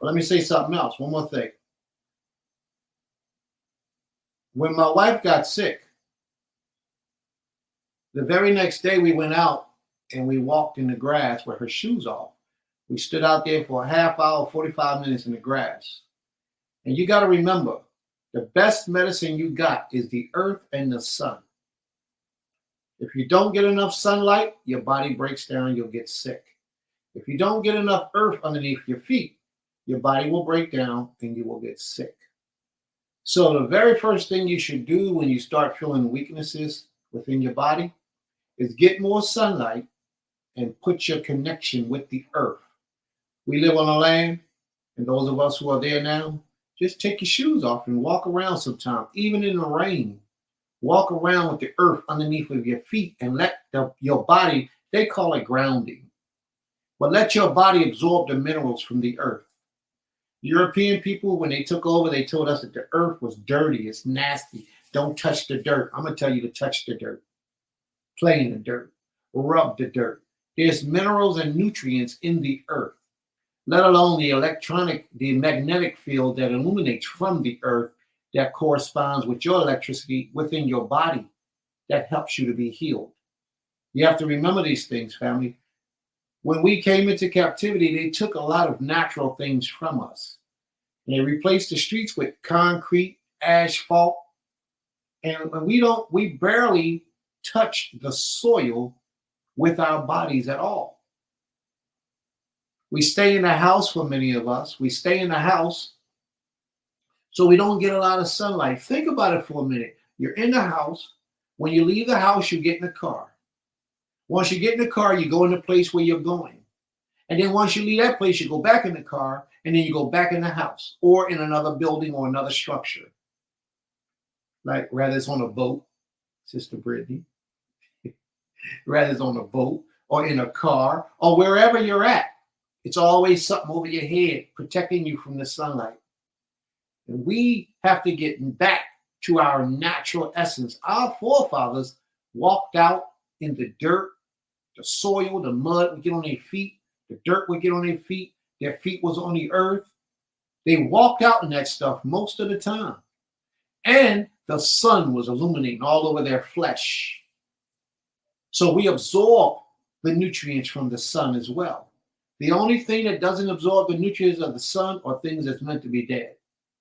But let me say something else. One more thing. When my wife got sick, the very next day we went out and we walked in the grass with her shoes off. We stood out there for a half hour, 45 minutes in the grass. And you got to remember, the best medicine you got is the earth and the sun. If you don't get enough sunlight, your body breaks down, you'll get sick. If you don't get enough earth underneath your feet, your body will break down and you will get sick. So the very first thing you should do when you start feeling weaknesses within your body is get more sunlight and put your connection with the earth. We live on a land, and those of us who are there now, just take your shoes off and walk around sometime, even in the rain. Walk around with the earth underneath of your feet and let your body, they call it grounding, but let your body absorb the minerals from the earth. European people, when they took over, they told us that the earth was dirty, it's nasty. Don't touch the dirt. I'm going to tell you to touch the dirt. Play in the dirt. Rub the dirt. There's minerals and nutrients in the earth, let alone the magnetic field that illuminates from the earth that corresponds with your electricity within your body that helps you to be healed. You have to remember these things, family. When we came into captivity, they took a lot of natural things from us. And they replaced the streets with concrete, asphalt, and we barely touch the soil with our bodies at all. We stay in the house for many of us. We stay in the house so we don't get a lot of sunlight. Think about it for a minute. You're in the house. When you leave the house, you get in the car. Once you get in the car, you go in the place where you're going. And then once you leave that place, you go back in the car, and then you go back in the house or in another building or another structure. Like rather it's on a boat, Sister Brittany. Rather it's on a boat or in a car or wherever you're at. It's always something over your head protecting you from the sunlight. And we have to get back to our natural essence. Our forefathers walked out in the dirt, the soil, the mud would get on their feet, the dirt would get on their feet was on the earth. They walked out in that stuff most of the time. And the sun was illuminating all over their flesh. So we absorb the nutrients from the sun as well. The only thing that doesn't absorb the nutrients of the sun are things that's meant to be dead.